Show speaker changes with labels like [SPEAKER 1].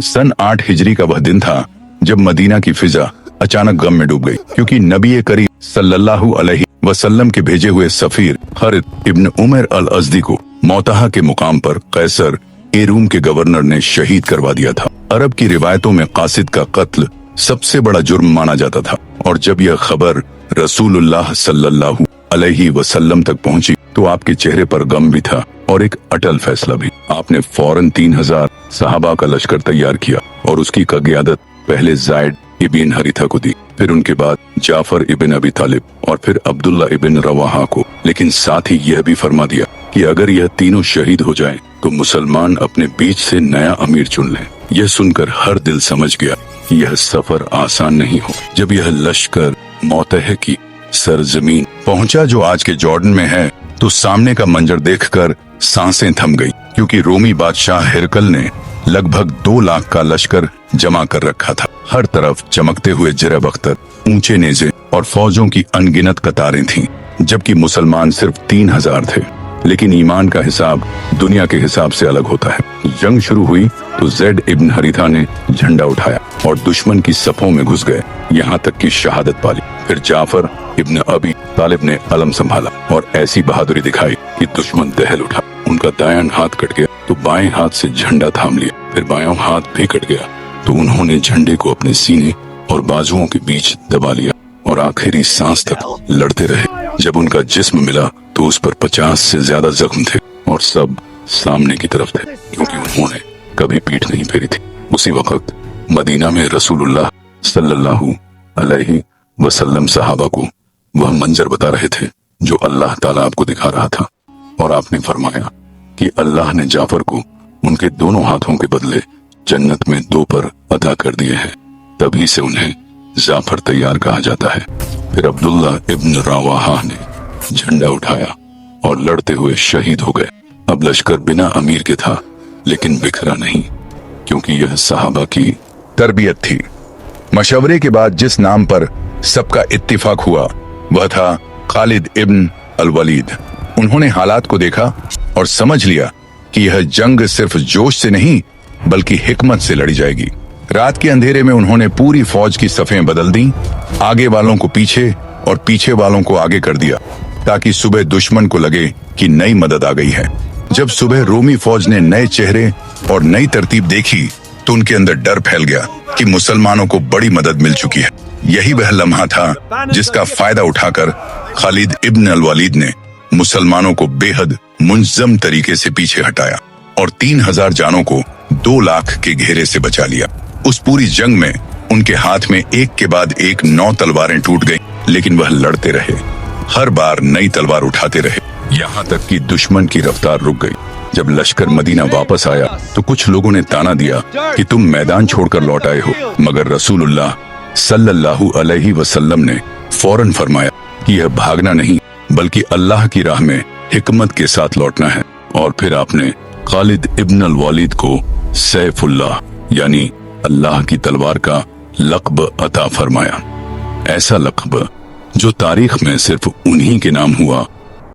[SPEAKER 1] सन 8 हिजरी का वह दिन था जब मदीना की फिजा अचानक गम में डूब गई, क्योंकि नबी करीम सल्लल्लाहु अलैहि वसल्लम के भेजे हुए सफीर खालिद इब्न उमर अल अज़दी को मोताहा के मुकाम पर कैसर रूम के गवर्नर ने शहीद करवा दिया था। अरब की रिवायतों में कासिद का कत्ल सबसे बड़ा जुर्म माना जाता था, और जब यह खबर रसूलुल्लाह सल्लल्लाहु अलैहि वसल्लम तक पहुंची तो आपके चेहरे पर गम भी था और एक अटल फैसला भी। आपने फौरन 3000 सहाबा का लश्कर तैयार किया और उसकी क़यादत पहले ज़ैद इब्न हरीथा को दी, फिर उनके बाद जाफर इब्न अबी तालिब और फिर अब्दुल्ला इब्न रवाहा को। लेकिन साथ ही यह भी फरमा दिया कि अगर यह तीनों शहीद हो जाएं तो मुसलमान अपने बीच से नया अमीर चुन लें। यह सुनकर हर दिल समझ गया कि यह सफर आसान नहीं हो। जब यह लश्कर मोतह की सरजमीन पहुंचा जो आज के जॉर्डन में है, तो सामने का मंजर देखकर सांसें थम गई, क्योंकि रोमी बादशाह हिरकल ने लगभग 2 लाख का लश्कर जमा कर रखा था। हर तरफ चमकते हुए जरब अख्तर, ऊंचे नेज़े और फौजों की अनगिनत कतारें थीं, जबकि मुसलमान सिर्फ 3000 थे। लेकिन ईमान का हिसाब दुनिया के हिसाब से अलग होता है। जंग शुरू हुई तो ज़ैद इब्न हरीथा ने झंडा उठाया और दुश्मन की सफों में घुस गए, यहाँ तक कि शहादत पाली। फिर जाफर इब्न अबी तालिब ने अलम संभाला और ऐसी बहादुरी दिखाई कि दुश्मन दहल उठा। उनका दायां हाथ कट गया तो बाएं हाथ से झंडा थाम लिया, फिर बायां हाथ भी कट गया तो उन्होंने झंडे को अपने सीने और बाजुओं के बीच दबा लिया और आखिरी सांस तक लड़ते रहे। जब उनका जिस्म मिला तो उस पर 50 से ज्यादा जख्म थे और सब सामने की तरफ थे, क्योंकि उन्होंने कभी पीठ नहीं फेरी थी। उसी वक्त मदीना में रसूलुल्लाह सल्लल्लाहु अलैहि वसल्लम सहाबा को वह मंजर बता रहे थे जो अल्लाह ताला आपको दिखा रहा था, और आपने फरमाया कि अल्लाह ने जाफर को उनके दोनों हाथों के बदले जन्नत में 2 पर अदा कर दिए हैं। तभी से उन्हें जाफर तैयार कहा जाता है। फिर अब्दुल्ला इब्न रवाहा ने झंडा उठाया और लड़ते हुए शहीद हो गए। अब लश्कर बिना अमीर के था, लेकिन बिखरा नहीं, क्योंकि यह सहाबा की तरबियत थी। मशवरे के बाद जिस नाम पर सबका इत्तिफाक हुआ वह था खालिद इब्न अल वलीद। उन्होंने हालात को देखा और समझ लिया कि यह जंग सिर्फ जोश से नहीं बल्कि हिकमत से लड़ी जाएगी। रात के अंधेरे में उन्होंने पूरी फौज की सफें बदल दी, आगे वालों को पीछे और पीछे वालों को आगे कर दिया, ताकि सुबह दुश्मन को लगे कि नई मदद आ गई है। जब सुबह रोमी फौज ने नए चेहरे और नई तरतीब देखी तो उनके अंदर डर फैल गया कि मुसलमानों को बड़ी मदद मिल चुकी है। यही वह लम्हा था जिसका फायदा उठाकर खालिद इब्न अल वलीद ने मुसलमानों को बेहद मुंज़म तरीके से पीछे हटाया और 3000 जानों को 2 लाख के घेरे से बचा लिया। उस पूरी जंग में उनके हाथ में एक के बाद एक 9 तलवारें टूट गईं, लेकिन वह लड़ते रहे, हर बार नई तलवार उठाते रहे, यहाँ तक कि दुश्मन की रफ्तार रुक गई। जब लश्कर मदीना वापस आया तो कुछ लोगों ने ताना दिया कि तुम मैदान छोड़कर लौट आए हो, मगर रसूलुल्लाह सल्लल्लाहु अलैहि वसल्लम ने फौरन फरमाया कि यह भागना नहीं बल्कि अल्लाह की राह में हिकमत के साथ लौटना है। और फिर आपने खालिद इब्न अल वलीद को सैफुल्लाह यानी अल्लाह की तलवार का लक़ब अता फरमाया। ऐसा लक़ब जो तारीख में सिर्फ उन्हीं के नाम हुआ